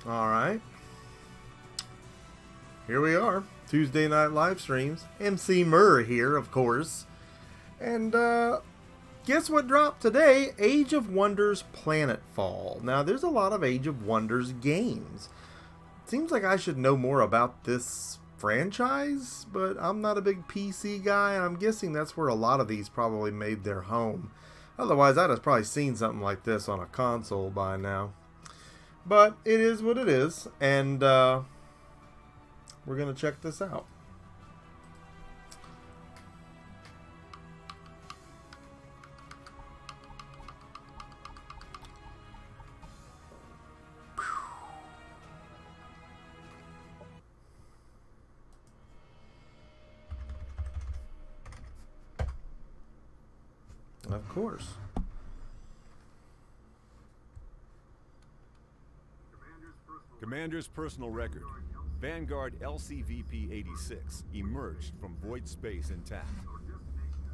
Alright. Here we are. Tuesday night live streams. Emceemur here, of course. And, guess what dropped today? Age of Wonders PLANETFALL. Now, there's a lot of Age of Wonders games. Seems like I should know more about this franchise, but I'm not a big PC guy, and I'm guessing that's where a lot of these probably made their home. Otherwise, I'd have probably seen something like this on a console by now. But it is what it is, and we're going to check this out. Of course. Commander's personal record. Vanguard LCVP-86 emerged from void space intact.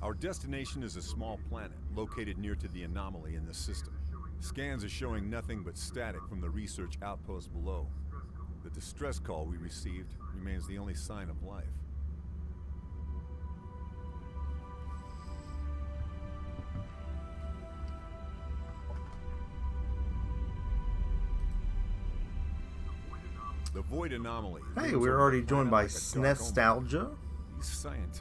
Our destination is a small planet located near to the anomaly in the system. Scans are showing nothing but static from the research outpost below. The distress call we received remains the only sign of life. The void anomaly. Hey, we're already joined by Snestalgia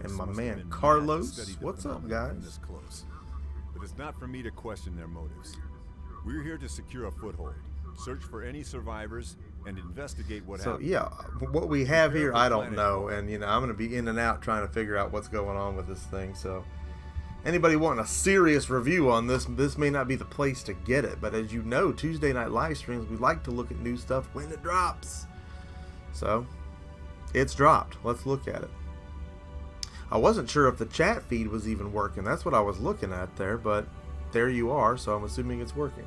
and my man Carlos. What's up, guys? But it's not for me to question their motives. We're here to secure a foothold, search for any survivors, and investigate what happened. So yeah, what we have here, I don't know, and you know, I'm going to be in and out trying to figure out what's going on with this thing. So anybody wanting a serious review on this may not be the place to get it. But as you know, Tuesday night live streams, we like to look at new stuff when it drops. So, it's dropped. Let's look at it. I wasn't sure if the chat feed was even working. That's what I was looking at there, but there you are, so I'm assuming it's working.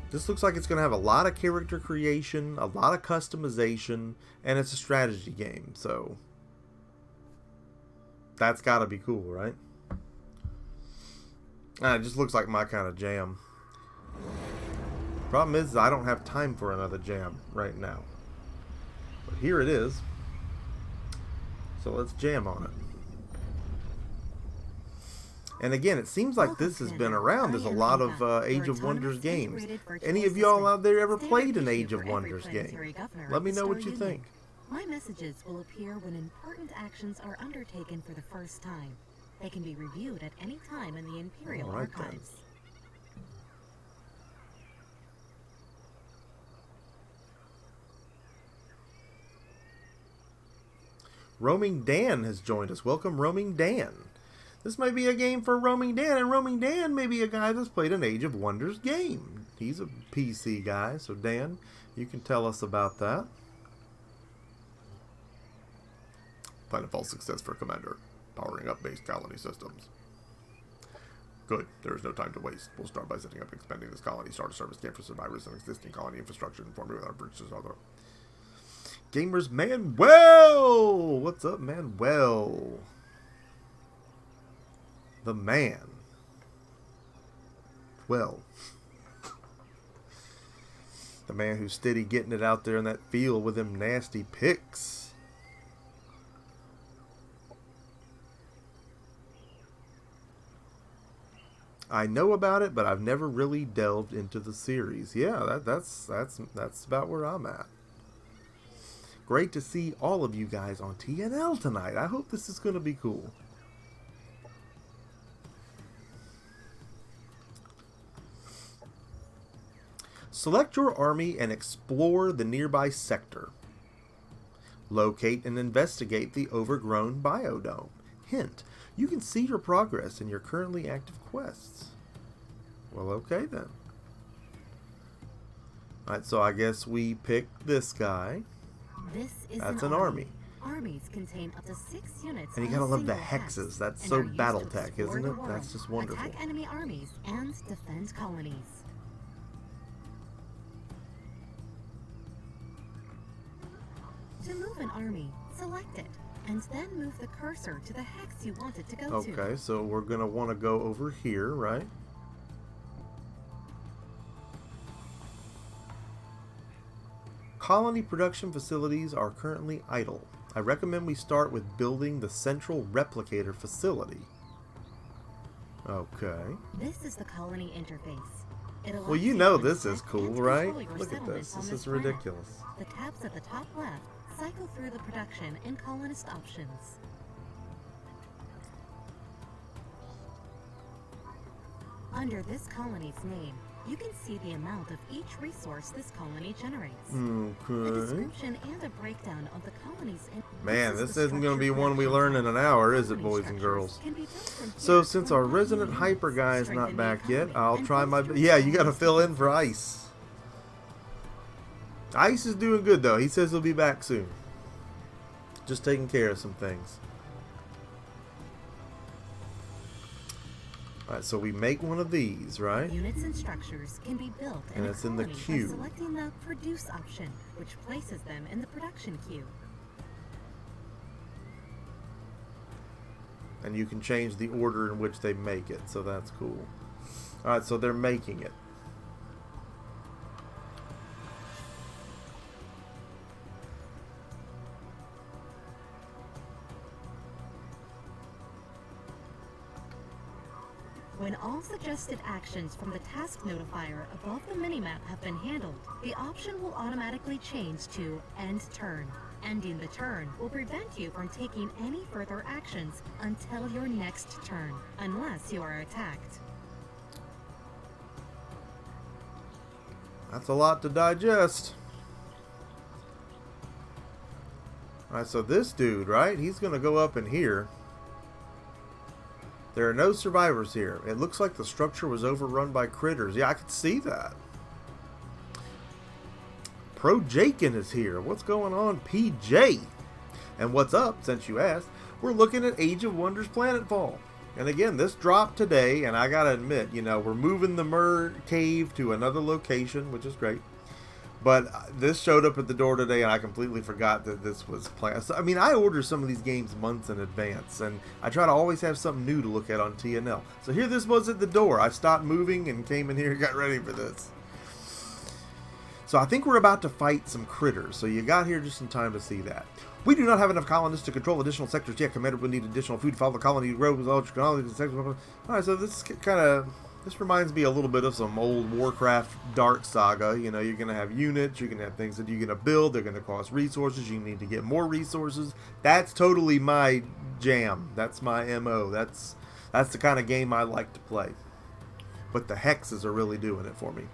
This looks like it's going to have a lot of character creation, a lot of customization, and it's a strategy game, so that's got to be cool, right? It just looks like my kind of jam. Problem is, I don't have time for another jam right now. But here it is. So let's jam on it. And again, it seems like this has been around. There's a lot of Age of Wonders games. Any of y'all out there ever played an Age of Wonders game? Let me know what you think. My messages will appear when important actions are undertaken for the first time. They can be reviewed at any time in the Imperial Archives. Roaming Dan has joined us. Welcome, Roaming Dan. This may be a game for Roaming Dan, and Roaming Dan may be a guy that's played an Age of Wonders game. He's a PC guy, so Dan, you can tell us about that. Planetfall success for Commander. Powering up base colony systems. Good. There is no time to waste. We'll start by setting up and expanding this colony. Start a service camp for survivors and existing colony infrastructure and forming with our bridges. Gamers Manuel! What's up, Manuel? The man. Well. The man who's steady getting it out there in that field with them nasty picks. I know about it, but I've never really delved into the series. Yeah, that's about where I'm at. Great to see all of you guys on TNL tonight. I hope this is going to be cool. Select your army and explore the nearby sector. Locate and investigate the overgrown biodome. Hint, you can see your progress in your currently active quests. Well, okay then. Alright, so I guess we pick this guy. This is That's an army. Armies contain up to 6 units. And you gotta love the hexes. That's so BattleTech, isn't it? That's just wonderful. Attack enemy armies and defend colonies. To move an army, select it, and then move the cursor to the hex you want it to go to. Okay, so we're gonna want to go over here, right? colony production facilities are currently idle. I recommend we start with building the central replicator facility. Okay. This is the colony interface. Well, you know this is cool, right? Look at this. This is ridiculous. The tabs at the top left cycle through the production and colonist options. Under this colony's name, you can see the amount of each resource this colony generates. Okay. A description and a breakdown of the colony's... Man, this isn't going to be one we learn in an hour, is it, boys and girls? So, since our resident hyper guy is not back yet, I'll try my... Yeah, you got to fill in for Ice. Ice is doing good, though. He says he'll be back soon. Just taking care of some things. Alright, so we make one of these, right? Units and structures can be built and it's in the queue. By selecting the Produce option, which places them in the production queue. And you can change the order in which they make it, so that's cool. Alright, so they're making it. When all suggested actions from the task notifier above the minimap have been handled, the option will automatically change to End Turn. Ending the turn will prevent you from taking any further actions until your next turn, unless you are attacked. That's a lot to digest. Alright, so this dude, right? He's going to go up in here. There are no survivors here. It looks like the structure was overrun by critters. Yeah, I could see that. Pro Jakin is here. What's going on, PJ? And what's up, since you asked? We're looking at Age of Wonders Planetfall. And again, this dropped today, and I gotta admit, you know, we're moving the Mur cave to another location, which is great. But this showed up at the door today, and I completely forgot that this was planned. So, I mean, I order some of these games months in advance, and I try to always have something new to look at on TNL. So here this was at the door. I stopped moving and came in here and got ready for this. So I think we're about to fight some critters, so you got here just in time to see that. We do not have enough colonists to control additional sectors yet. Commander will need additional food to follow the colony to grow with all colonies. Alright, so this kind of... This reminds me a little bit of some old Warcraft Dark Saga. You know, you're going to have units, you're going to have things that you're going to build, they're going to cost resources, you need to get more resources. That's totally my jam. That's my MO. That's the kind of game I like to play. But the hexes are really doing it for me.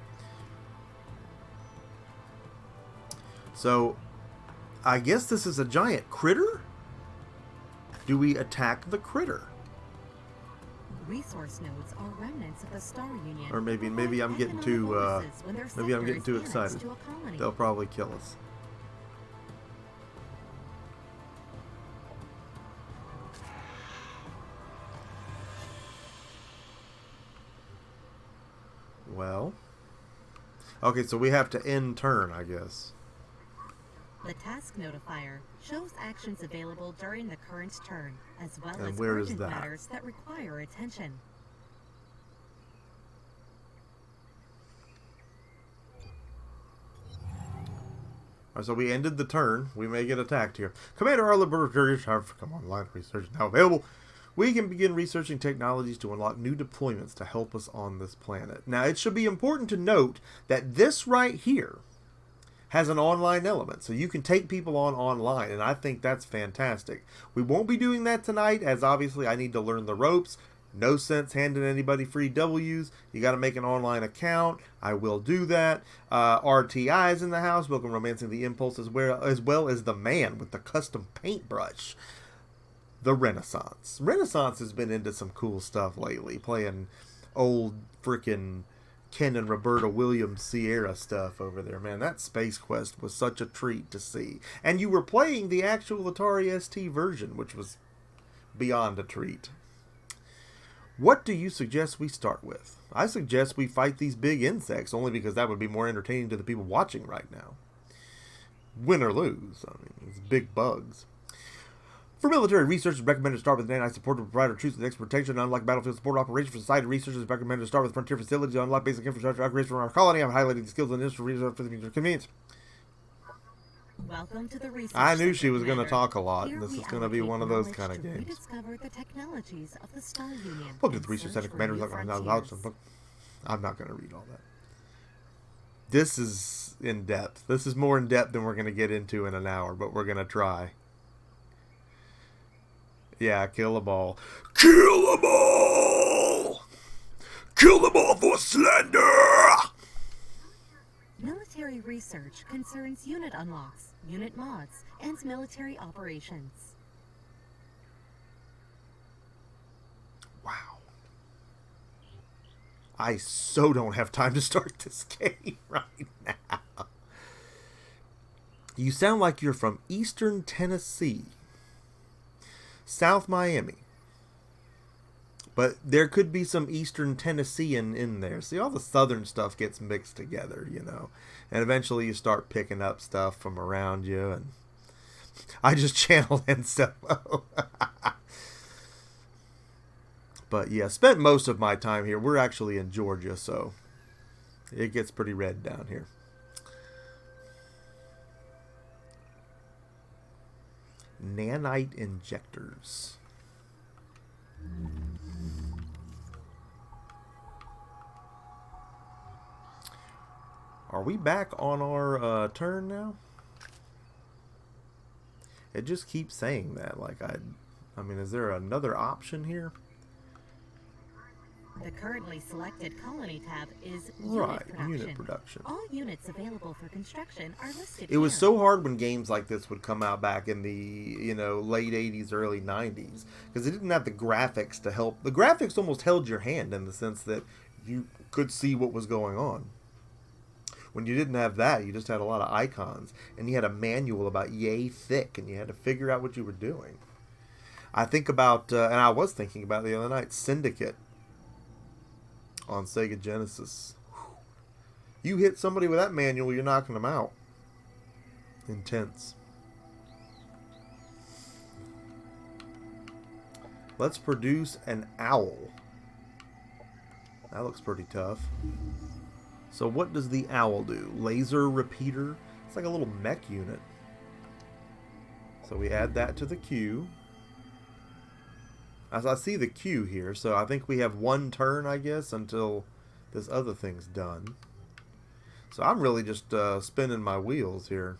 So, I guess this is a giant critter? Do we attack the critter? Resource nodes are remnants of the Star Union. Or maybe I'm getting too excited. They'll probably kill us. Well, okay, so we have to end turn, I guess. The task notifier shows actions available during the current turn, as well as where is urgent that? matters that require attention. Alright, so we ended the turn. We may get attacked here. Commander, our laboratories have come online. Research is now available. We can begin researching technologies to unlock new deployments to help us on this planet. Now, it should be important to note that this right here has an online element, so you can take people on online, and I think that's fantastic. We won't be doing that tonight, as obviously I need to learn the ropes. No sense handing anybody free W's. You got to make an online account. I will do that. RTI's in the house. Welcome, Romancing the Impulse, as well as the man with the custom paintbrush. The Renaissance. Renaissance has been into some cool stuff lately, playing old freaking Ken and Roberta Williams Sierra stuff over there. Man, that Space Quest was such a treat to see. And you were playing the actual Atari ST version, which was beyond a treat. What do you suggest we start with? I suggest we fight these big insects, only because that would be more entertaining to the people watching right now. Win or lose. I mean, it's big bugs. For military research, it's recommended to start with an AI support to provide or choose the next protection and unlock battlefield support operations. For society research, it's recommended to start with frontier facilities to unlock basic infrastructure upgrades from our colony. I'm highlighting the skills and industry research for the future convenience. Welcome to the research I knew center, she was going to Commander. talk a lot, Here and this we is going to be allocate one of those knowledge kind of to games. rediscover the technologies of the Star Union. Welcome to and the Research search Center, for Commander. new frontiers. I'm not going to read all that. This is in depth. This is more in depth than we're going to get into in an hour, but we're going to try. Yeah, kill them all. Kill them all! Kill them all for slander! Military research concerns unit unlocks, unit mods, and military operations. Wow. I so don't have time to start this game right now. You sound like you're from Eastern Tennessee. South Miami. But there could be some Eastern Tennessean in there. See, all the Southern stuff gets mixed together, you know. And eventually you start picking up stuff from around you. And I just channeled Enzo. But yeah, spent most of my time here. We're actually in Georgia, so it gets pretty red down here. Nanite injectors. Are we back on our turn now? It just keeps saying that. Like I mean, is there another option here? The currently selected colony tab is Right, unit production. unit production. All units available for construction are listed It was here. so hard when games like this would come out back in the, you know, late 80s, early 90s, because it didn't have the graphics to help. The graphics almost held your hand in the sense that you could see what was going on. When you didn't have that, you just had a lot of icons, and you had a manual about yay thick, and you had to figure out what you were doing. I think about, and I was thinking about the other night, Syndicate on Sega Genesis. You hit somebody with that manual, you're knocking them out. Intense. Let's produce an owl. That looks pretty tough. So what does the owl do? Laser repeater? It's like a little mech unit. So we add that to the queue. As I see the queue here, so I think we have one turn, I guess, until this other thing's done. So I'm really just spinning my wheels here.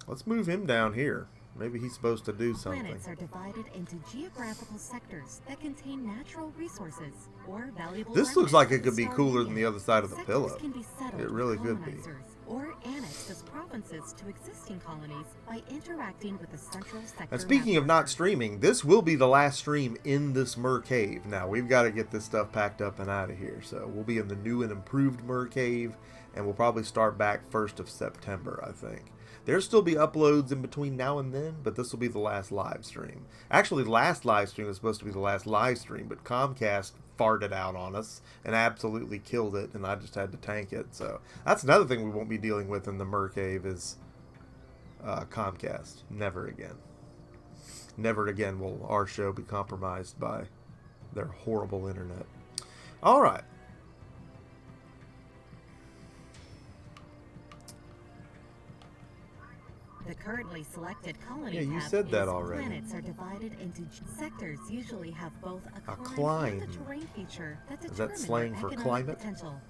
Let's move him down here. Maybe he's supposed to do something. Planets are divided into geographical sectors that contain natural resources or valuable. This looks like it remnants could of be the Star cooler than Union. the other side of the Sectors pillow. can be settled It really with could be. colonizers or annexed as provinces to existing colonies by interacting with the central sector. And speaking of not streaming, this will be the last stream in this Mur Cave. Now, we've got to get this stuff packed up and out of here. So we'll be in the new and improved Mur Cave, and we'll probably start back 1st of September, I think. There'll still be uploads in between now and then, but this will be the last live stream. Actually, last live stream was supposed to be the last live stream, but Comcast farted out on us and absolutely killed it, and I just had to tank it. So that's another thing we won't be dealing with in the Mur Cave is Comcast. Never again. Never again will our show be compromised by their horrible internet. All right. The currently selected colony Yeah, you tab said that is already. Planets are divided into sectors. Usually have both a A climb and a climb. terrain feature that Is determine that slang their for economic climate? potential.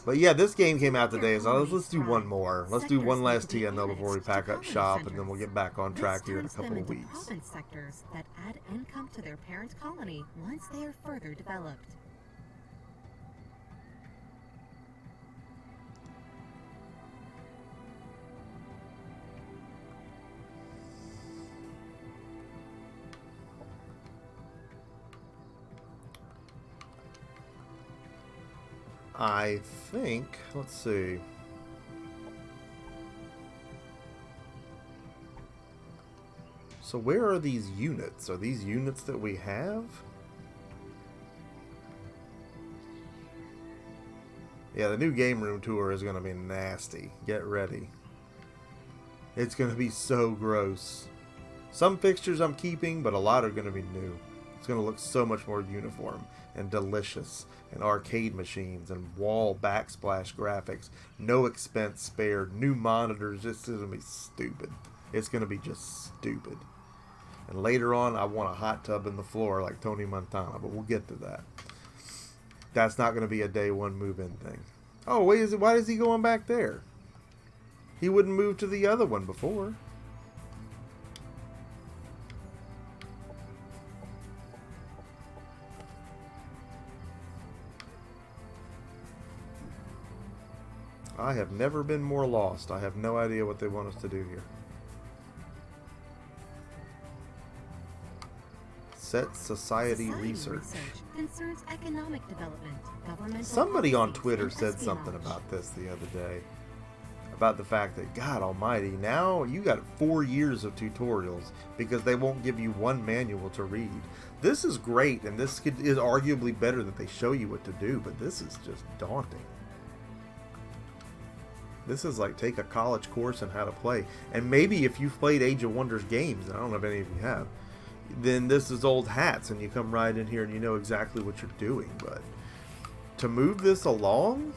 But yeah, this game came out today, so let's do one more. Let's do one last TNO before we pack up shop, and then we'll get back on track here in a This turns couple them of into weeks. province sectors that add income to their parent colony once they are further developed. I think, let's see. So where are these units? Are these units that we have? Yeah, the new game room tour is going to be nasty. Get ready. It's going to be so gross. Some fixtures I'm keeping, but a lot are going to be new. It's going to look so much more uniform and delicious, and arcade machines and wall backsplash graphics, no expense spared, new monitors. It's going to be stupid. It's going to be just stupid. And later on, I want a hot tub in the floor like Tony Montana, but we'll get to that. That's not going to be a day one move-in thing. Oh, why is he going back there? He wouldn't move to the other one before. I have never been more lost. I have no idea what they want us to do here. Set society research. Concerns economic development, governmental Somebody on policies, Twitter and said espionage. something about this the other day. About the fact that, God almighty, now you got 4 years of tutorials because they won't give you one manual to read. This is great, and this is arguably better that they show you what to do, but this is just daunting. This is like take a college course on how to play. And maybe if you've played Age of Wonders games, and I don't know if any of you have, then this is old hats and you come right in here and you know exactly what you're doing. But to move this along,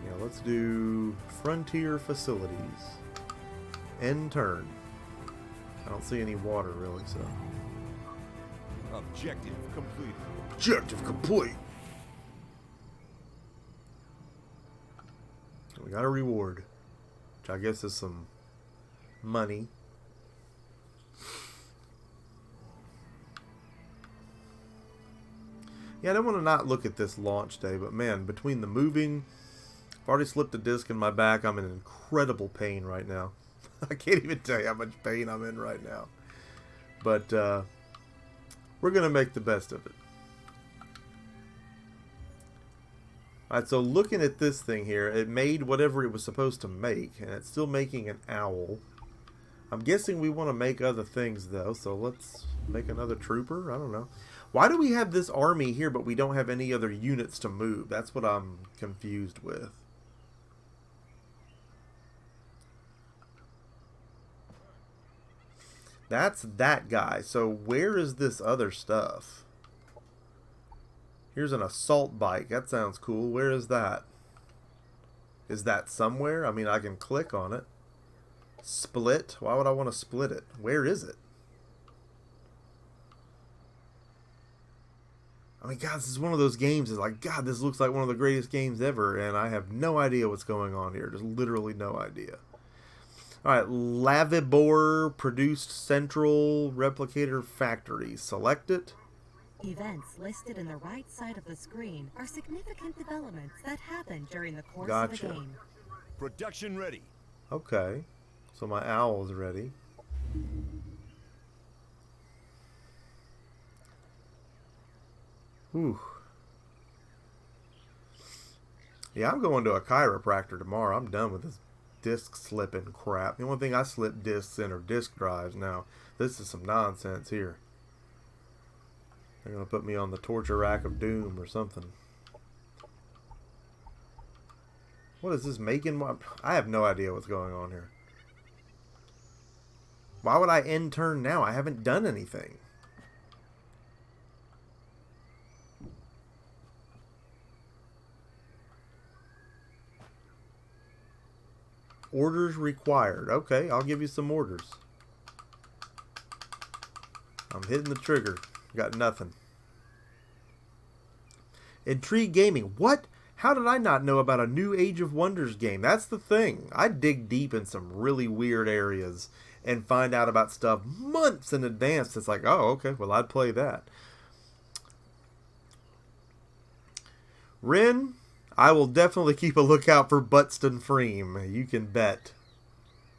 yeah, let's do Frontier Facilities. End turn. I don't see any water really, so. Objective completed. Objective complete. We got a reward, which I guess is some money. Yeah, I don't want to not look at this launch day, but man, between the moving, I've already slipped a disc in my back. I'm in incredible pain right now. I can't even tell you how much pain I'm in right now. But we're going to make the best of it. Alright, so looking at this thing here, it made whatever it was supposed to make, and it's still making an owl. I'm guessing we want to make other things, though, so let's make another trooper? I don't know. Why do we have this army here, but we don't have any other units to move? That's what I'm confused with. That's that guy. So where is this other stuff? Here's an assault bike. That sounds cool. Where is that? Is that somewhere? I mean, I can click on it. Split? Why would I want to split it? Where is it? I mean, God, this is one of those games. It's like, God, this looks like one of the greatest games ever, and I have no idea what's going on here. Just literally no idea. Alright, Lavibor produced Central Replicator Factory. Select it. Events listed in the right side of the screen are significant developments that happened during the course Gotcha. of the game. Production ready. Okay. So my owl is ready. Whew. Yeah, I'm going to a chiropractor tomorrow. I'm done with this disc slipping crap. The only thing I slip discs in are disk drives now. This is some nonsense here. They're going to put me on the torture rack of doom or something. What is this making? I have no idea what's going on here. Why would I end turn now? I haven't done anything. Orders required. Okay, I'll give you some orders. I'm hitting the trigger. Got nothing. Intrigue Gaming. What? How did I not know about a new Age of Wonders game? That's the thing. I dig deep in some really weird areas and find out about stuff months in advance. It's like, oh, okay, well, I'd play that. Ren, I will definitely keep a lookout for Buxton Freem. You can bet.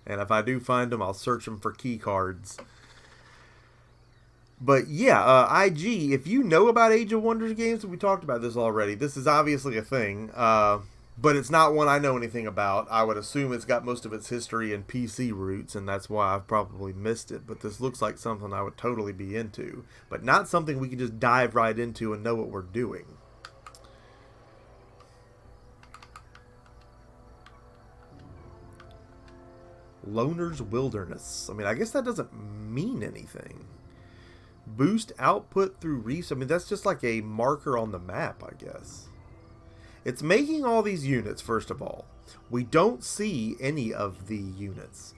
And if I do find him, I'll search him for key cards. But yeah, IG, if you know about Age of Wonders games, we talked about this already. This is obviously a thing, but it's not one I know anything about. I would assume it's got most of its history in PC roots, and that's why I've probably missed it. But this looks like something I would totally be into, but not something we can just dive right into and know what we're doing. Loner's Wilderness. I mean, I guess that doesn't mean anything. Boost output through research. I mean, that's just like a marker on the map, I guess. It's making all these units, first of all. We don't see any of the units.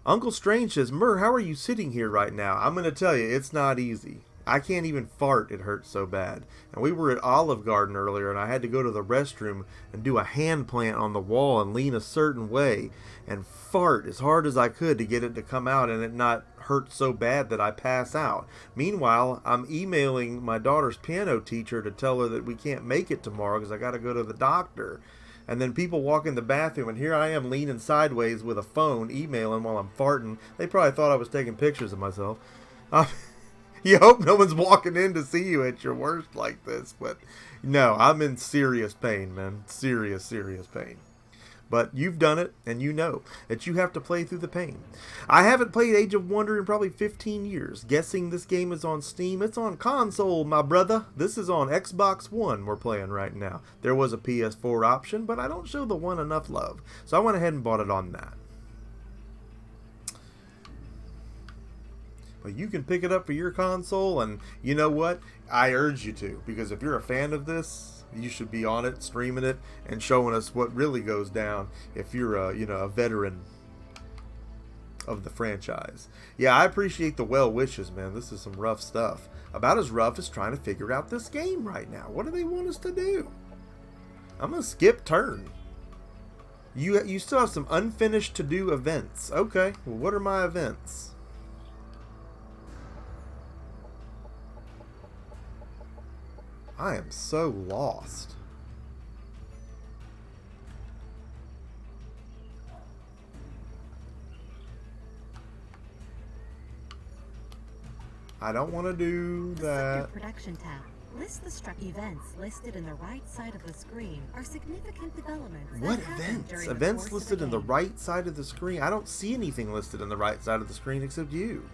Uncle Strange says, Mur, how are you sitting here right now? I'm going to tell you, it's not easy. I can't even fart. It hurts so bad. And we were at Olive Garden earlier, and I had to go to the restroom and do a hand plant on the wall and lean a certain way and fart as hard as I could to get it to come out and it not hurt so bad that I pass out. Meanwhile, I'm emailing my daughter's piano teacher to tell her that we can't make it tomorrow because I got to go to the doctor. And then people walk in the bathroom, and here I am leaning sideways with a phone, emailing while I'm farting. They probably thought I was taking pictures of myself. You hope no one's walking in to see you at your worst like this. But no, I'm in serious pain, man. Serious pain. But you've done it, and you know that you have to play through the pain. I haven't played Age of Wonder in probably 15 years. Guessing this game is on Steam. It's on console, my brother. This is on Xbox One we're playing right now. There was a PS4 option, but I don't show the one enough love. So I went ahead and bought it on that. But you can pick it up for your console, and you know what? I urge you to, because if you're a fan of this, you should be on it, streaming it, and showing us what really goes down if you're a veteran of the franchise. Yeah, I appreciate the well wishes, man. This is some rough stuff. About as rough as trying to figure out this game right now. What do they want us to do? I'm going to skip turn. You still have some unfinished to-do events. Okay, well, what are my events? I am so lost. I don't want to do that. The production tab lists the events listed in the right side of the screen are significant developments. What events? Events listed in the right side of the screen? I don't see anything listed in the right side of the screen except you.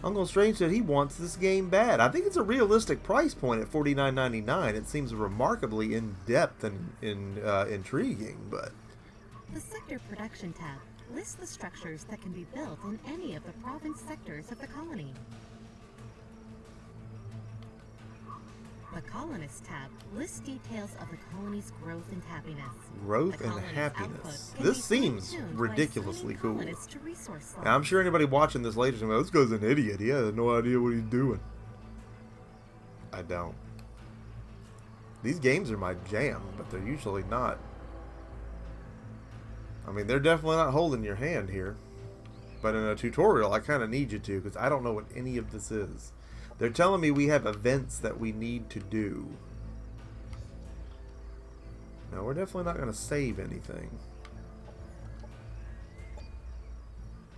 Uncle Strange said he wants this game bad. I think it's a realistic price point at $49.99. It seems remarkably in-depth and intriguing, but... The Sector Production tab lists the structures that can be built in any of the province sectors of the colony. The Colonist tab lists details of the colony's growth and happiness. Growth and happiness. This seems ridiculously cool. Now, I'm sure anybody watching this later is going, this guy's an idiot. He has no idea what he's doing. I don't. These games are my jam, but they're usually not. I mean, they're definitely not holding your hand here. But in a tutorial, I kind of need you to, because I don't know what any of this is. They're telling me we have events that we need to do. No, we're definitely not going to save anything.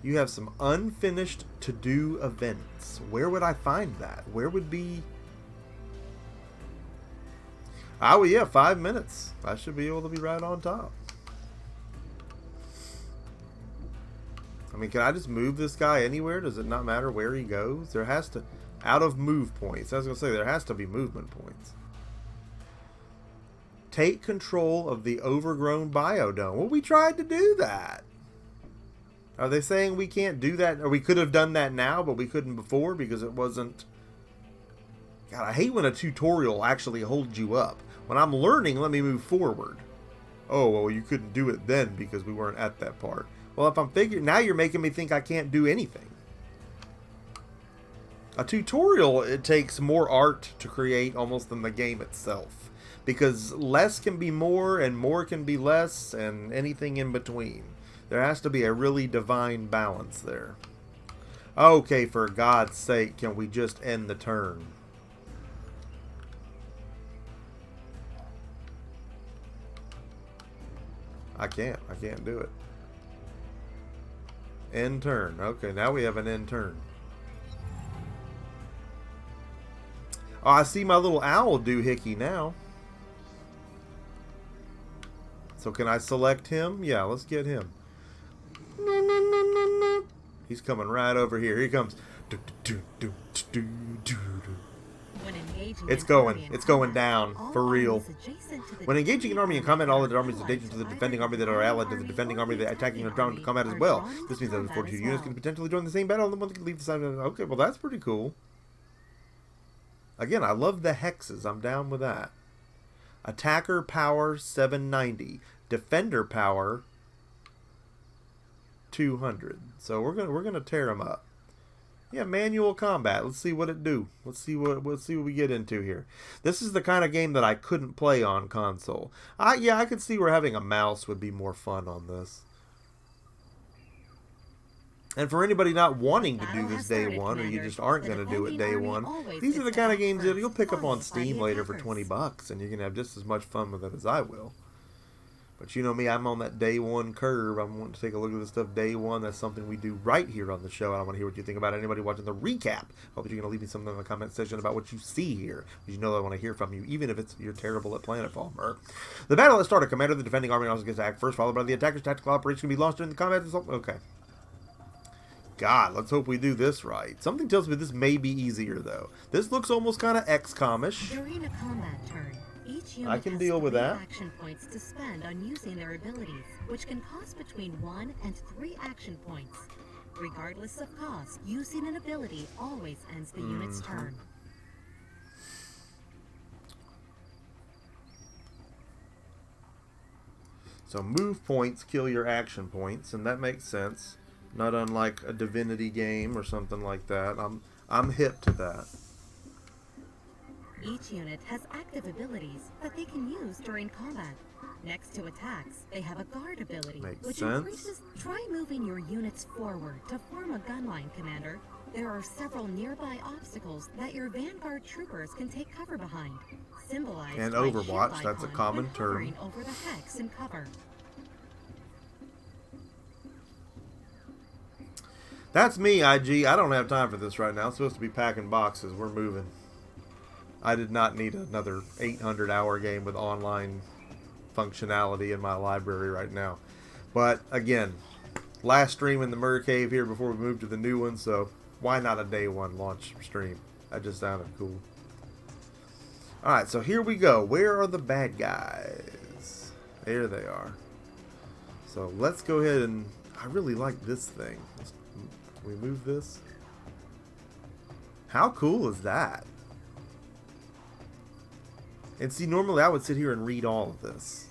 You have some unfinished to-do events. Where would I find that? Where would be... Oh, yeah, 5 minutes. I should be able to be right on top. I mean, can I just move this guy anywhere? Does it not matter where he goes? There has to... Out of move points. I was going to say, there has to be movement points. Take control of the overgrown biodome. Well, we tried to do that. Are they saying we can't do that? Or we could have done that now, but we couldn't before because it wasn't... God, I hate when a tutorial actually holds you up. When I'm learning, let me move forward. Oh, well, you couldn't do it then because we weren't at that part. Well, if I'm figuring... Now you're making me think I can't do anything. A tutorial, it takes more art to create almost than the game itself. Because less can be more and more can be less and anything in between. There has to be a really divine balance there. Okay, for God's sake, can we just end the turn? I can't do it. End turn. Okay, now we have an end turn. Oh, I see my little owl doohickey now. So can I select him? Yeah, let's get him. He's coming right over here. Here he comes. When engaging It's an going. army in It's going combat, down. all For real. armies adjacent to the When engaging an army in combat, all of the armies allied adjacent to the either defending army that are allied to the defending army that are attacking and drawn to combat as are well. drawn into This means that the combat fortitude as units well. can potentially join the same battle and the one that can leave the side. Okay, well that's pretty cool. Again, I love the hexes. I'm down with that. Attacker power 790. Defender power 200. So we're gonna tear them up. Yeah, manual combat. Let's see what it do. Let's see what we get into here. This is the kind of game that I couldn't play on console. I could see where having a mouse would be more fun on this. And for anybody not wanting to do this day one, or you just aren't going to do it day one, these are the kind of games that you'll pick up on Steam later for $20, and you can have just as much fun with it as I will. But you know me, I'm on that day one curve. I'm wanting to take a look at this stuff day one. That's something we do right here on the show. I want to hear what you think about it. Anybody watching the recap, hope that you're going to leave me something in the comment section about what you see here. Because you know I want to hear from you, even if you're terrible at Planetfall, Mur. The battle has started. Commander of the defending army also gets attacked first, followed by the attacker's tactical operation can be launched during the combat. Okay. God, let's hope we do this right. Something tells me this may be easier, though. This looks almost kind of XCOM-ish. During a combat turn, each unit I can has deal with 3 that. action points to spend on using their abilities, which can cost between 1 and 3 action points. Regardless of cost, using an ability always ends the unit's turn. So move points kill your action points, and that makes sense. Not unlike a Divinity game or something like that. I'm hip to that. Each unit has active abilities that they can use during combat. Next to attacks, they have a guard ability, Makes which sense. increases. Try moving your units forward to form a gun line, Commander. There are several nearby obstacles that your Vanguard troopers can take cover behind. Symbolized And by Overwatch, ship that's a icon common when term. hovering over the hex and cover. That's me, IG. I don't have time for this right now. I'm supposed to be packing boxes. We're moving. I did not need another 800-hour game with online functionality in my library right now. But, again, last stream in the Mur Cave here before we move to the new one, so why not a day one launch stream? That just sounded cool. Alright, so here we go. Where are the bad guys? There they are. So let's go ahead and... I really like this thing. Can we move this? How cool is that? And see, normally I would sit here and read all of this.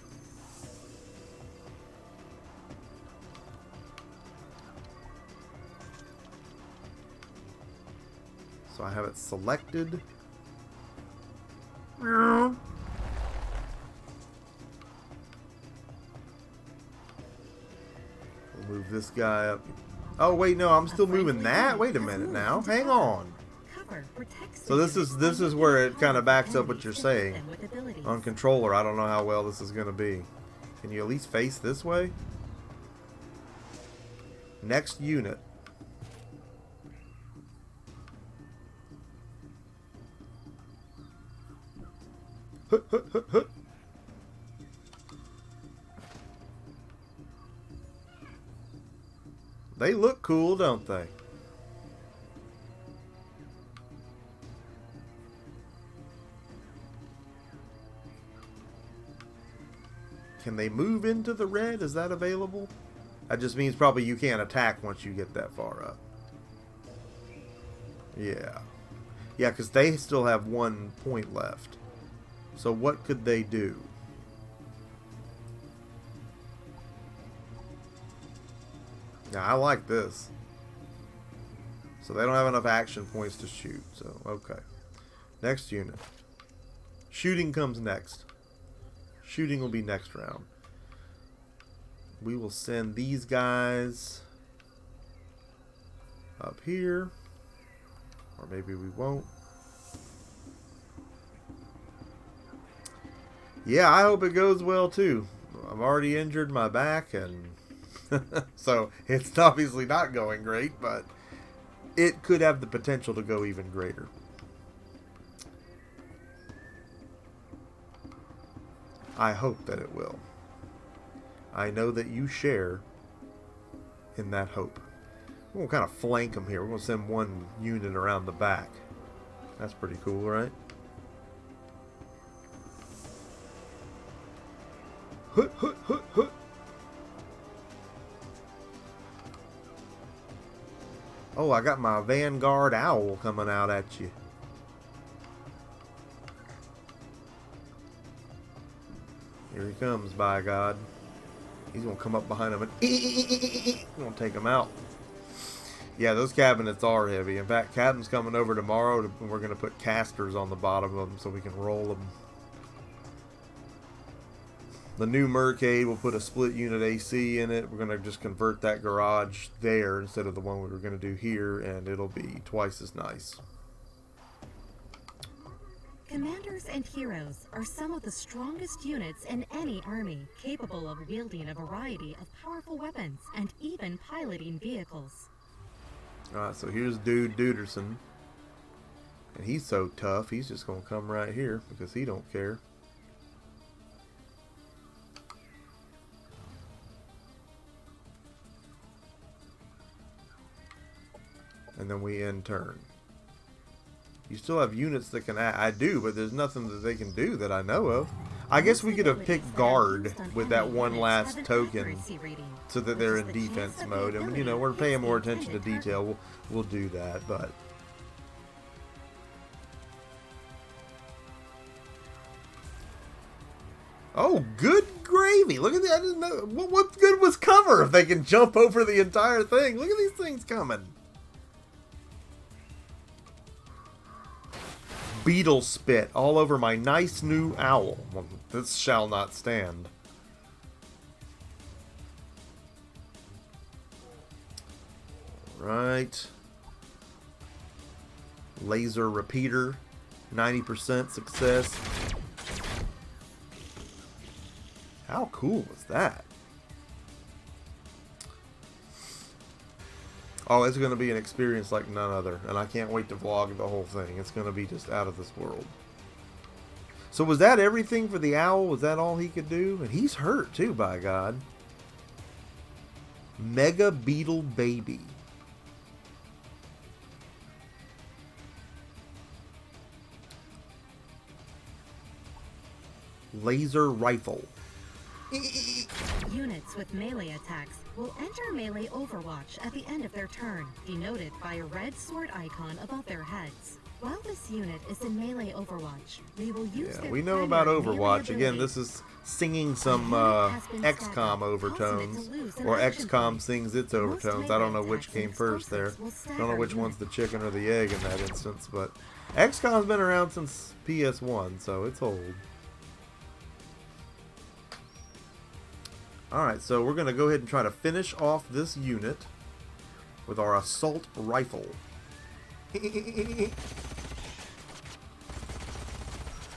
So I have it selected. We'll move this guy up. Oh wait, no, I'm still moving that. Wait a minute now. Hang on. So this is where it kind of backs up what you're saying. On controller, I don't know how well this is going to be. Can you at least face this way? Next unit. They look cool, don't they? Can they move into the red? Is that available? That just means probably you can't attack once you get that far up. Yeah. Yeah, because they still have 1 point left. So what could they do? Now, I like this. So they don't have enough action points to shoot. So, okay. Next unit. Shooting comes next. Shooting will be next round. We will send these guys up here. Or maybe we won't. Yeah, I hope it goes well too. I've already injured my back, and so it's obviously not going great, but it could have the potential to go even greater. I hope that it will. I know that you share in that hope. We're going to kind of flank them here. We're going to send 1 unit around the back. That's pretty cool, right? Hut, hut, hut, hut. Oh, I got my Vanguard Owl coming out at you. Here he comes, by God. He's going to come up behind him and going to take him out. Yeah, those cabinets are heavy. In fact, Captain's coming over tomorrow, and we're going to put casters on the bottom of them so we can roll them. The new Murcade will put a split unit AC in it. We're going to just convert that garage there instead of the one we were going to do here, and it'll be twice as nice. Commanders and heroes are some of the strongest units in any army, capable of wielding a variety of powerful weapons and even piloting vehicles. Alright, so here's Dude Duderson. And he's so tough, he's just going to come right here because he don't care. And then we end turn. You still have units that can I do, but there's nothing that they can do that I know of. I guess we could have picked guard with that one last token so that they're in defense mode. And, you know, we're paying more attention to detail. We'll do that, but... Oh, good gravy! Look at that. I didn't know. What good was cover if they can jump over the entire thing? Look at these things coming. Beetle spit all over my nice new owl. Well, this shall not stand. Right. Laser repeater. 90% success. How cool was that? Oh, it's going to be an experience like none other. And I can't wait to vlog the whole thing. It's going to be just out of this world. So was that everything for the owl? Was that all he could do? And he's hurt too, by God. Mega Beetle Baby. Laser Rifle. Units with melee attacks will enter melee Overwatch at the end of their turn, denoted by a red sword icon above their heads. While this unit is in melee Overwatch, we will use their we know about primary Overwatch. melee Again, ability. this is singing some XCOM overtones, or XCOM sings its overtones. I don't know which came first there. I don't know which one's the chicken or the egg in that instance, but XCOM's been around since PS1, so it's old. Alright, so we're going to go ahead and try to finish off this unit with our assault rifle.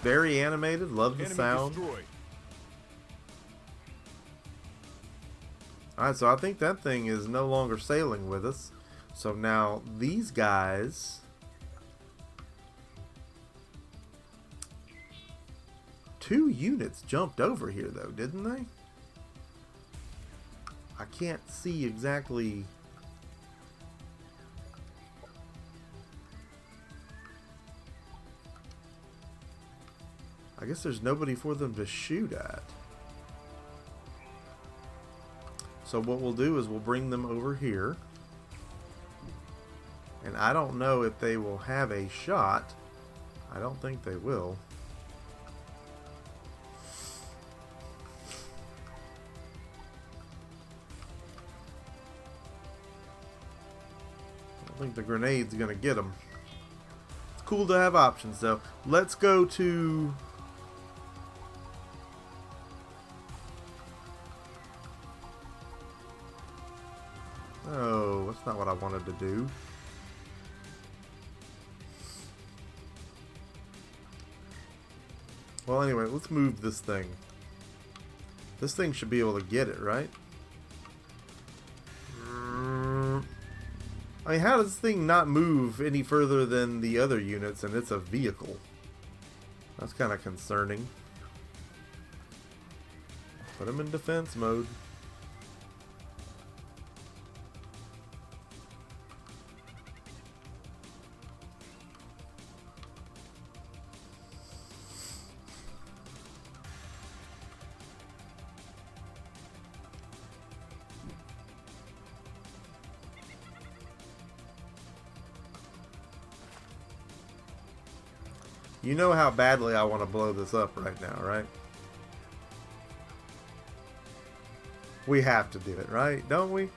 Very animated, love the sound. Alright, so I think that thing is no longer sailing with us. So now these guys... Two units jumped over here though, didn't they? I can't see exactly. I guess there's nobody for them to shoot at. So what we'll do is we'll bring them over here. And I don't know if they will have a shot. I don't think they will. I think the grenade's gonna get them. It's cool to have options though. Let's go to... Oh, that's not what I wanted to do. Well, anyway, let's move this thing. This thing should be able to get it, right? I mean, how does this thing not move any further than the other units, and it's a vehicle? That's kind of concerning. Put them in defense mode. You know how badly I want to blow this up right now, right? We have to do it, right? Don't we?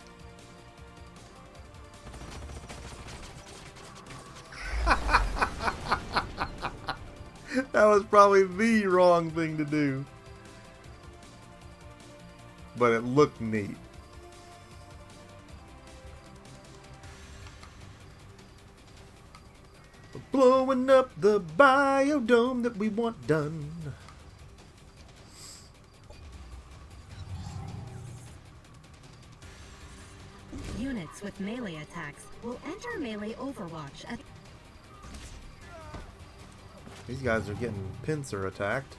That was probably the wrong thing to do. But it looked neat. We're blowing up the biodome that we want done. Units with melee attacks will enter melee overwatch at... These guys are getting pincer attacked.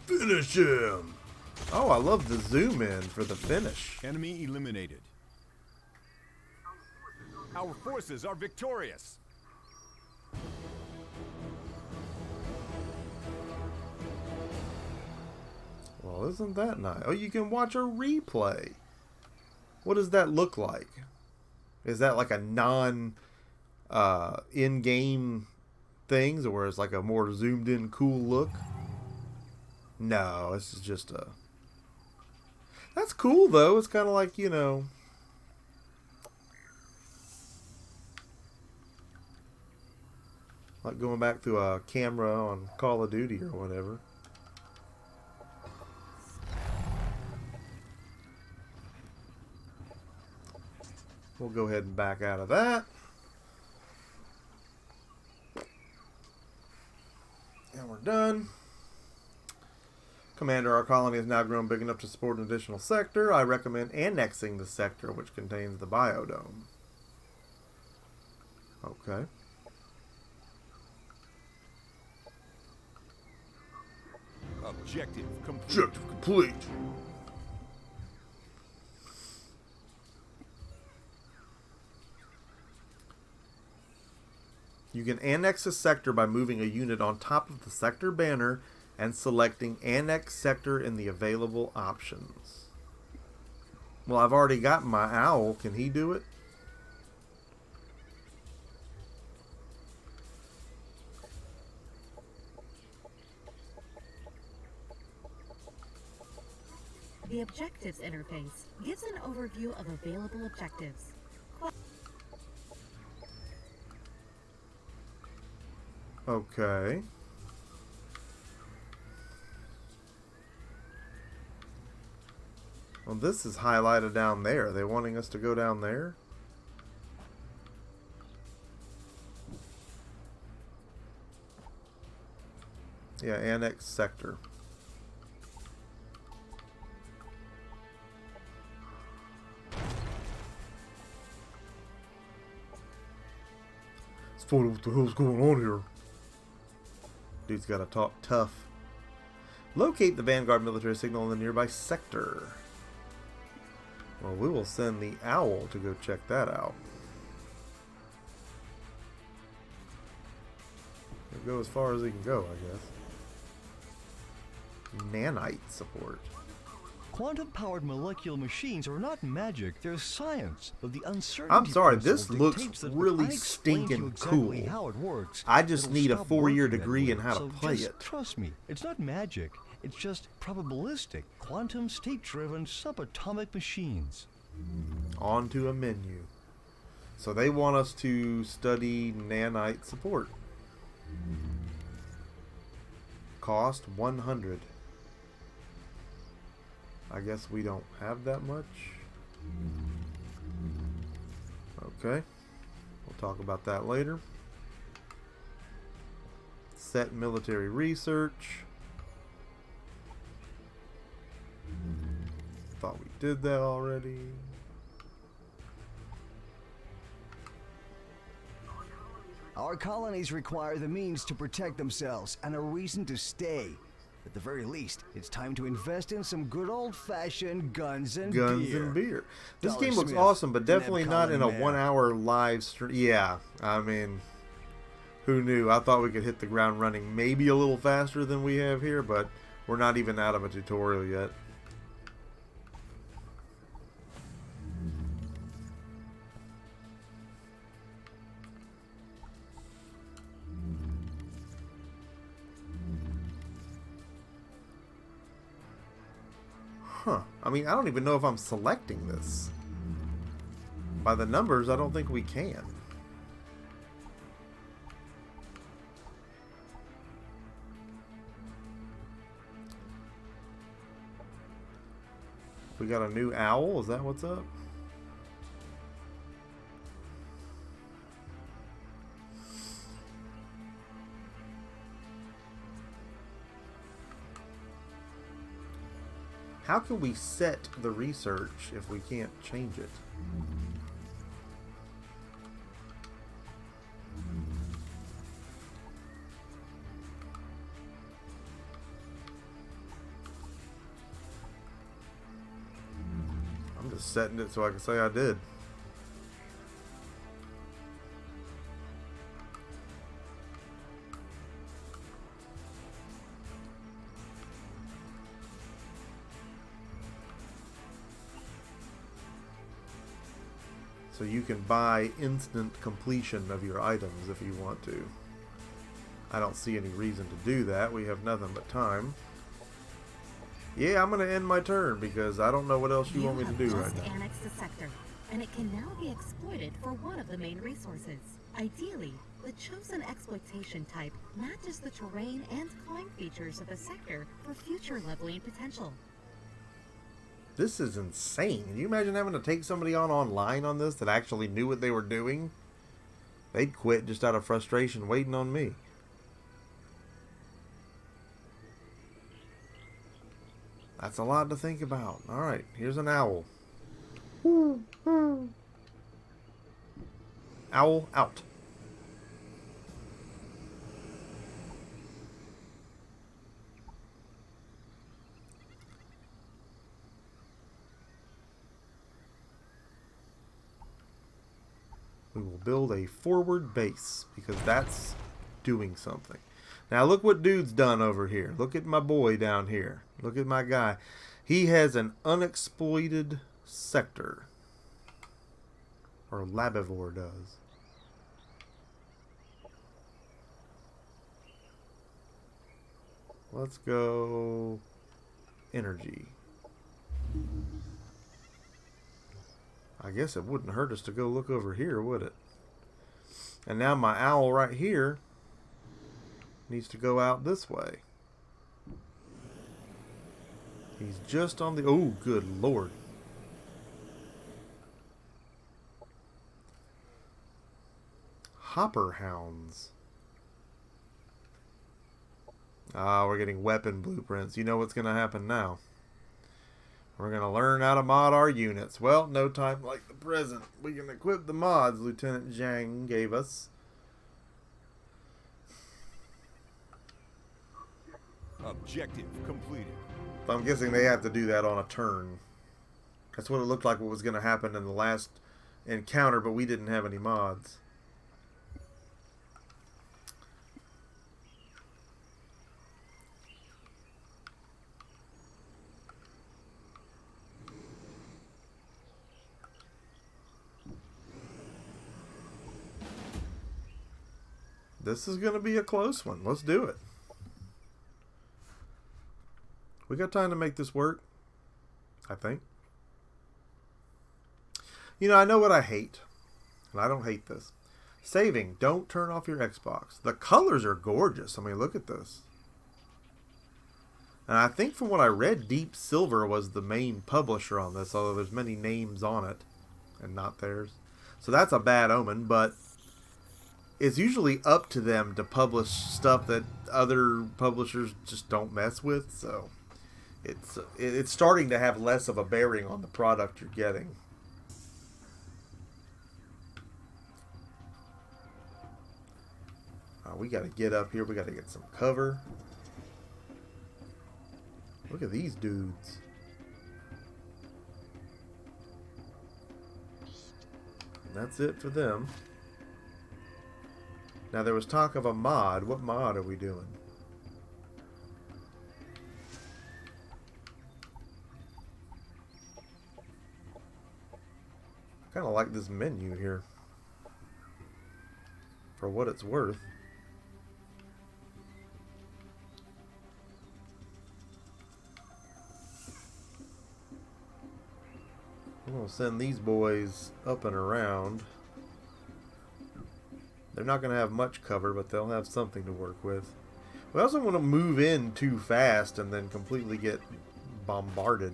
Finish him! Oh, I love the zoom in for the finish. Enemy eliminated. Our forces are victorious. Well, isn't that nice? Oh, you can watch a replay. What does that look like? Is that like a non in-game things, or is like a more zoomed in cool look? No, this is just a... That's cool though. It's kind of like, you know, like going back to a camera on Call of Duty or whatever. We'll go ahead and back out of that. And we're done. Commander, our colony has now grown big enough to support an additional sector. I recommend annexing the sector which contains the biodome. Okay. Objective complete. Objective complete. You can annex a sector by moving a unit on top of the sector banner and selecting Annex Sector in the available options. Well, I've already got my owl. Can he do it? The Objectives interface gives an overview of available objectives. Okay. Well, this is highlighted down there. Are they wanting us to go down there? Yeah, Annex Sector. Let's find out what the hell's going on here. Dude's gotta talk tough. Locate the Vanguard military signal in the nearby sector. Well, we will send the owl to go check that out. He'll go as far as he can go, I guess. Nanite support. Quantum-powered molecular machines are not magic, they're science. But the uncertainty I'm sorry, this principle looks dictates that really if I explain to you stinking exactly cool. how it works, I just it'll need a stop 4-year working that degree way. in how to So play just it. Trust me, it's not magic. It's just probabilistic, quantum state-driven subatomic machines. On to a menu. So they want us to study nanite support. Cost 100. I guess we don't have that much. Okay. We'll talk about that later. Set military research. Thought we did that already. Our colonies require the means to protect themselves and a reason to stay. At the very least, it's time to invest in some good old-fashioned guns and beer. This Dollar game looks Smith, awesome, but definitely Neb not in a Colin Mayer. 1-hour live stream. Yeah, I mean, who knew? I thought we could hit the ground running maybe a little faster than we have here, but we're not even out of a tutorial yet. Huh. I mean, I don't even know if I'm selecting this. By the numbers, I don't think we can. We got a new owl? Is that what's up? How can we set the research if we can't change it? I'm just setting it so I can say I did. So you can buy instant completion of your items if you want to. I don't see any reason to do that. We have nothing but time. Yeah, I'm going to end my turn because I don't know what else you want me to do right now. You have just annexed a sector, and it can now be exploited for one of the main resources. Ideally, the chosen exploitation type matches the terrain and climb features of the sector for future leveling potential. This is insane. Can you imagine having to take somebody on online on this that actually knew what they were doing? They'd quit just out of frustration waiting on me. That's a lot to think about. Alright, here's an owl. Owl out. We will build a forward base because that's doing something. Now look what dude's done over here. Look at my boy down here. Look at my guy. He has an unexploited sector. Or Labivore does. Let's go energy. I guess it wouldn't hurt us to go look over here, would it? And now my owl right here needs to go out this way. He's just on the... Oh, good lord. Hopper hounds. Ah, we're getting weapon blueprints. You know what's going to happen now. We're going to learn how to mod our units. Well, no time like the present. We can equip the mods Lieutenant Zhang gave us. Objective completed. So I'm guessing they have to do that on a turn. That's what it looked like what was going to happen in the last encounter, but we didn't have any mods. This is going to be a close one. Let's do it. We got time to make this work, I think. You know, I know what I hate, and I don't hate this. Saving. Don't turn off your Xbox. The colors are gorgeous. I mean, look at this. And I think from what I read, Deep Silver was the main publisher on this, although there's many names on it and not theirs. So that's a bad omen, but it's usually up to them to publish stuff that other publishers just don't mess with. So it's starting to have less of a bearing on the product you're getting. We got to get up here. We got to get some cover. Look at these dudes. And that's it for them. Now there was talk of a mod. What mod are we doing? I kind of like this menu here. For what it's worth. I'm going to send these boys up and around. They're not going to have much cover, but they'll have something to work with. We also want to move in too fast and then completely get bombarded.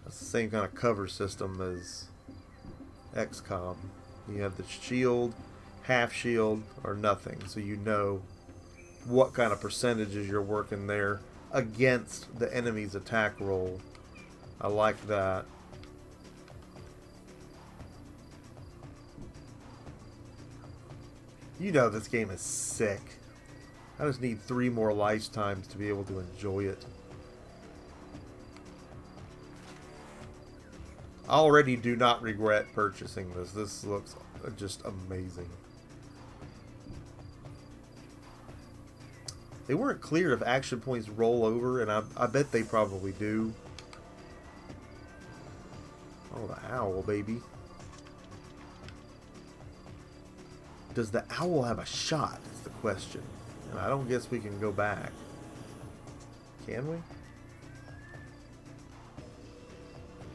That's the same kind of cover system as XCOM. You have the shield, half shield, or nothing, so you know what kind of percentages you're working there against the enemy's attack roll. I like that. You know this game is sick. I just need 3 more lifetimes to be able to enjoy it. I already do not regret purchasing this. This looks just amazing. They weren't clear if action points roll over, and I bet they probably do. Oh, the owl, baby. Does the owl have a shot, is the question. And I don't guess we can go back. Can we?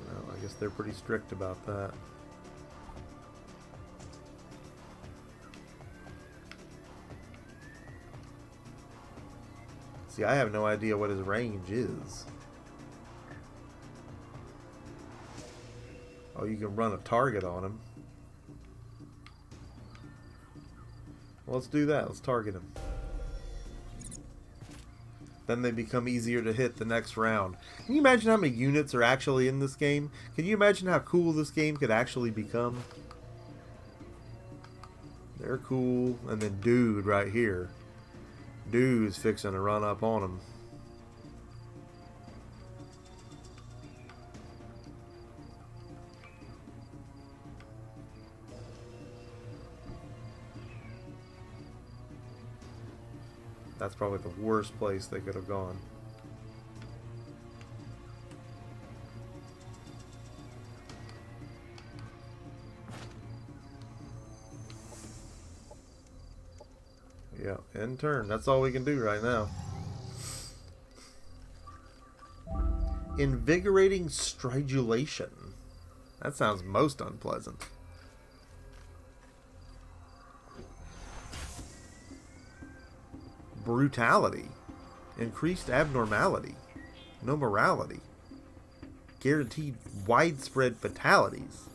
No, I guess they're pretty strict about that. See, I have no idea what his range is. Oh, you can run a target on him. Well, let's do that. Let's target him. Then they become easier to hit the next round. Can you imagine how many units are actually in this game? Can you imagine how cool this game could actually become? They're cool. And then dude right here. Dude's fixing to run up on him. That's probably the worst place they could have gone. Yeah, end turn. That's all we can do right now. Invigorating stridulation. That sounds most unpleasant. Brutality. Increased abnormality. No morality. Guaranteed widespread fatalities.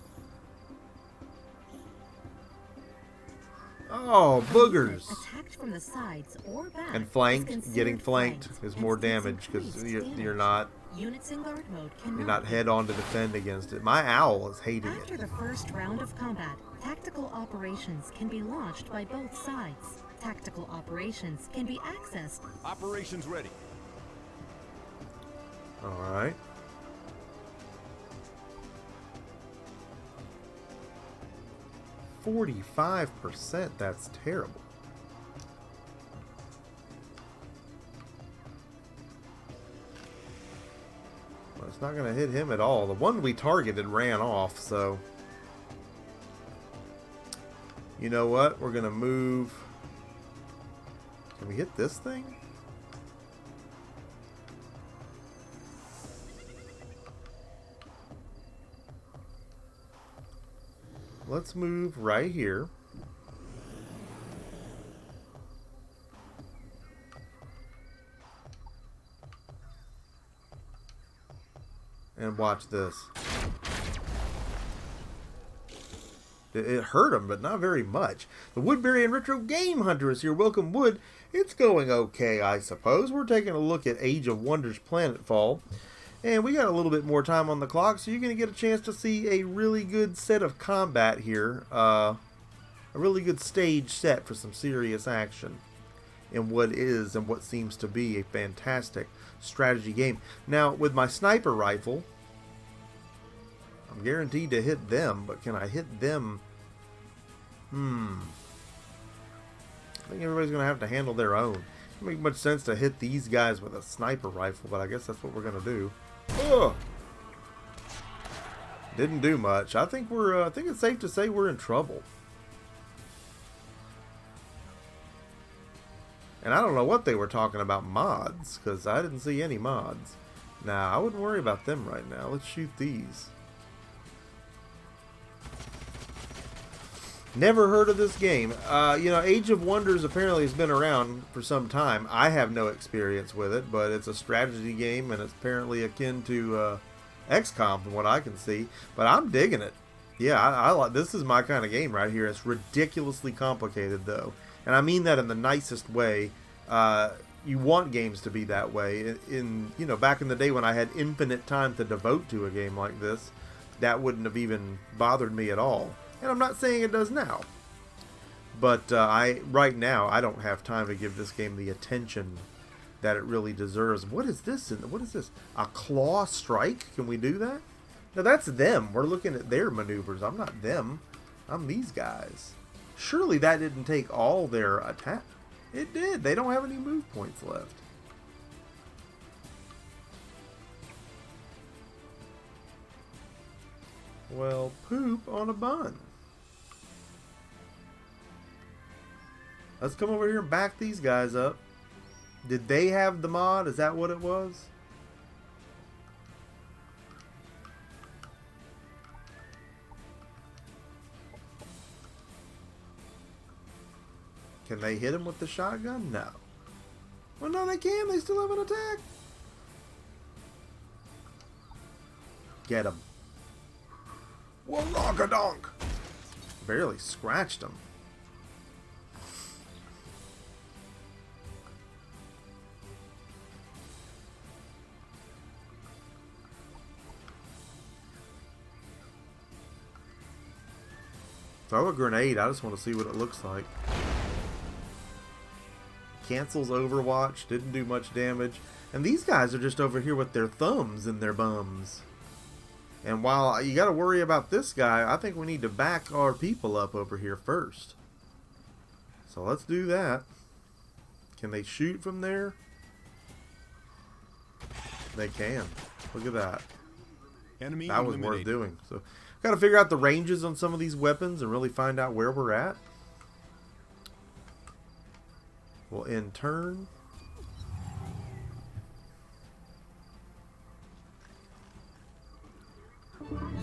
Oh, boogers. Attacked from the sides or back. And flanked. Getting flanked is more damage because you're not. Units in guard mode You're not head on to defend against it. My owl is hating it. After the first round of combat, tactical operations can be launched by both sides. Tactical operations can be accessed. Operations ready. Alright. %45%, that's terrible. Well, it's not going to hit him at all. The one we targeted ran off, so... You know what? We're going to move... Can we hit this thing? Let's move right here. And watch this. It hurt him, but not very much. The Woodbury and Retro Game Hunter is here. Welcome, Wood. It's going okay, I suppose. We're taking a look at Age of Wonders Planetfall. And we got a little bit more time on the clock, so you're going to get a chance to see a really good set of combat here. A really good stage set for some serious action in what is and what seems to be a fantastic strategy game. Now, with my sniper rifle, I'm guaranteed to hit them, but can I hit them? I think everybody's going to have to handle their own. It doesn't make much sense to hit these guys with a sniper rifle, but I guess that's what we're going to do. Ugh. Didn't do much. I think I think it's safe to say we're in trouble. And I don't know what they were talking about mods, because I didn't see any mods. Nah, I wouldn't worry about them right now. Let's shoot these. Never heard of this game. You know, Age of Wonders apparently has been around for some time. I have no experience with it, but it's a strategy game, and it's apparently akin to XCOM from what I can see. But I'm digging it. Yeah, I like this is my kind of game right here. It's ridiculously complicated, though. And I mean that in the nicest way. You want games to be that way. You know, back in the day when I had infinite time to devote to a game like this, that wouldn't have even bothered me at all. And I'm not saying it does now. But right now, I don't have time to give this game the attention that it really deserves. What is this? What is this? A claw strike? Can we do that? No, that's them. We're looking at their maneuvers. I'm not them. I'm these guys. Surely that didn't take all their attack. It did. They don't have any move points left. Well, poop on a bun. Let's come over here and back these guys up. Did they have the mod? Is that what it was? Can they hit him with the shotgun? No. Well, no, they can. They still have an attack. Get him. Wallonka-donk. Barely scratched him. Throw a grenade. I just want to see what it looks like. Cancels Overwatch. Didn't do much damage. And these guys are just over here with their thumbs in their bums. And while you got to worry about this guy, I think we need to back our people up over here first. So let's do that. Can they shoot from there? They can. Look at that. Enemy that was eliminated. worth doing. So got to figure out the ranges on some of these weapons and really find out where we're at. We'll end turn.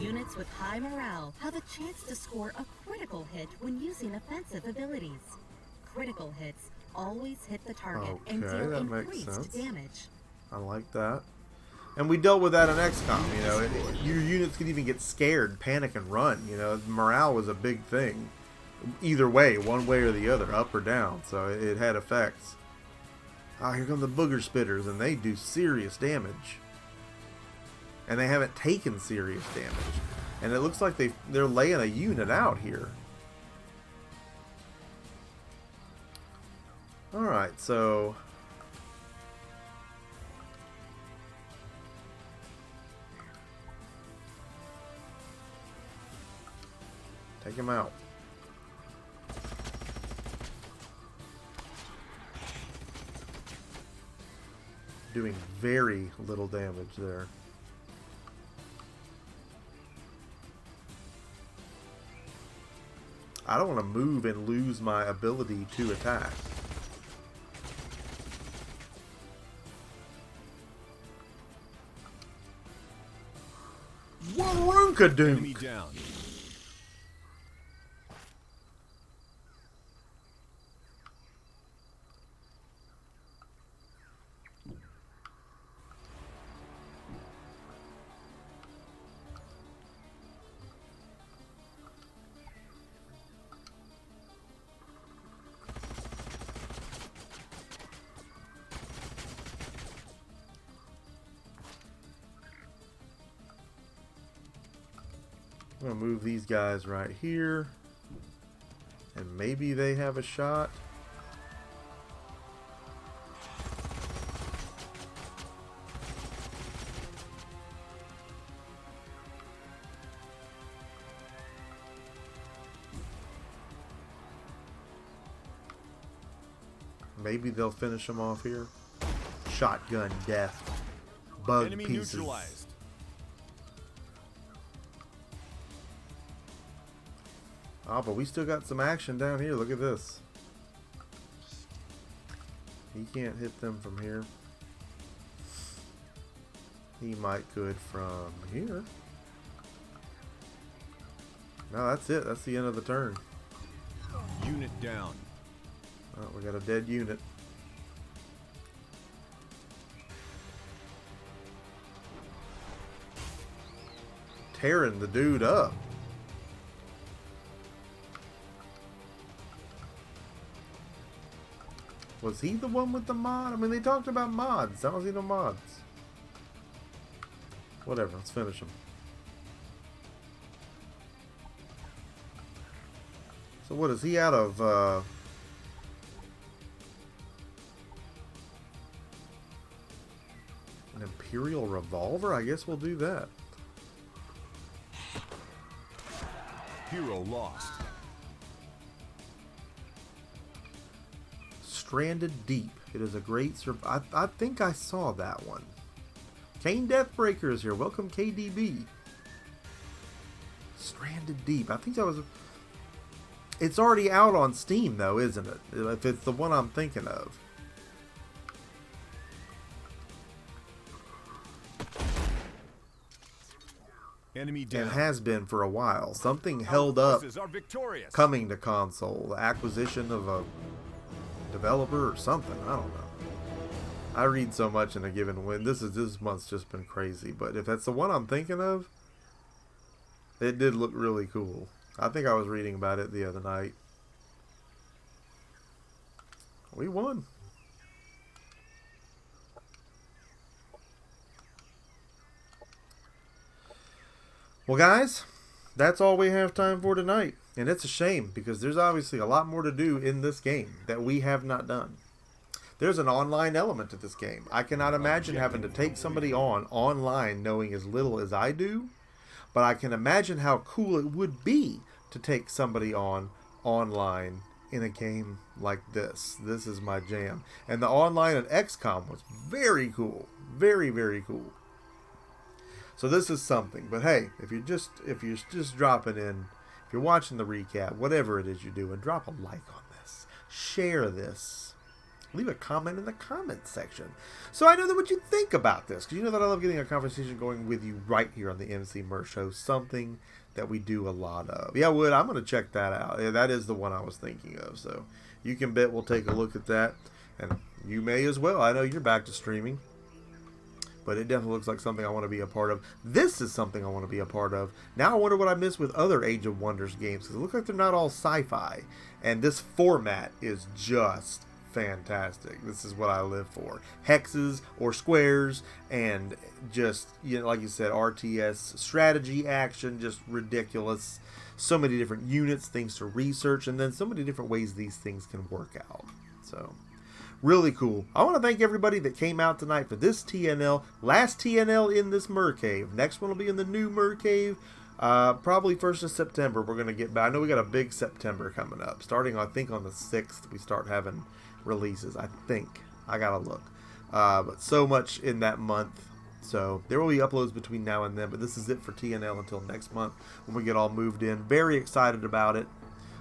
Units with high morale have a chance to score a critical hit when using offensive abilities. Critical hits always hit the target and deal that makes increased sense. damage. I like that. And we dealt with that in XCOM, you know. Your units could even get scared, panic, and run, you know. Morale was a big thing. Either way, one way or the other, up or down. So it had effects. Ah, here come the booger spitters, and they do serious damage. And they haven't taken serious damage. And it looks like they're laying a unit out here. Alright, so... take him out. Doing very little damage there. I don't want to move and lose my ability to attack. Wallonka-donk! Enemy down. I'm going to move these guys right here. And maybe they have a shot. Maybe they'll finish them off here. Shotgun death. Bug Enemy pieces. neutralized. Oh, but we still got some action down here. Look at this. He can't hit them from here. He might could from here. No, that's it. That's the end of the turn. Unit down. Oh, we got a dead unit. Tearing the dude up. Was he the one with the mod? I mean, they talked about mods. I don't see no mods. Whatever, let's finish him. So what is he out of? An Imperial revolver? I guess we'll do that. Hero lost. Stranded Deep. It is a great I think I saw that one. Kane Deathbreaker is here. Welcome, KDB. Stranded Deep. I think that was... It's already out on Steam, though, isn't it? If it's the one I'm thinking of. Enemy down. It has been for a while. Something held up coming to console. The acquisition of a developer or something. I don't know. I read so much in a given win. This month's just been crazy. But if that's the one I'm thinking of, it did look really cool. I think I was reading about it the other night. We won. Well, guys, that's all we have time for tonight. And it's a shame because there's obviously a lot more to do in this game that we have not done. There's an online element to this game. I cannot imagine having to take somebody on online knowing as little as I do, but I can imagine how cool it would be to take somebody on online in a game like this. This is my jam. And the online at XCOM was very cool. Very, very cool. So this is something. But hey, if you're just dropping in, if you're watching the recap, whatever it is you're doing, drop a like on this. Share this. Leave a comment in the comments section so I know that what you think about this. Because you know that I love getting a conversation going with you right here on the Emceemur Show. Something that we do a lot of. Yeah, Wood, I'm going to check that out. Yeah, that is the one I was thinking of. So you can bet we'll take a look at that. And you may as well. I know you're back to streaming. But it definitely looks like something I want to be a part of. This is something I want to be a part of. Now I wonder what I missed with other Age of Wonders games. Because it looks like they're not all sci-fi. And this format is just fantastic. This is what I live for. Hexes or squares and just, you know, like you said, RTS, strategy, action, just ridiculous. So many different units, things to research, and then so many different ways these things can work out. So, really cool. I want to thank everybody that came out tonight for this TNL. Last TNL in this Mur Cave. Next one will be in the new Mur Cave. Probably 1st of September we're going to get back. I know we got a big September coming up. Starting, I think, on the 6th, we start having releases. I think. I gotta look. But so much in that month. So there will be uploads between now and then. But this is it for TNL until next month when we get all moved in. Very excited about it.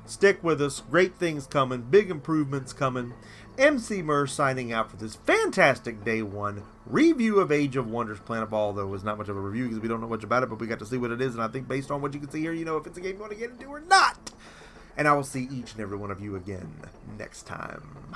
Stick with us. Great things coming. Big improvements coming. Emceemur signing out for this fantastic day one review of Age of Wonders Planetfall. Although it was not much of a review because we don't know much about it, but we got to see what it is, and I think based on what you can see here, you know if it's a game you want to get into or not. And I will see each and every one of you again next time.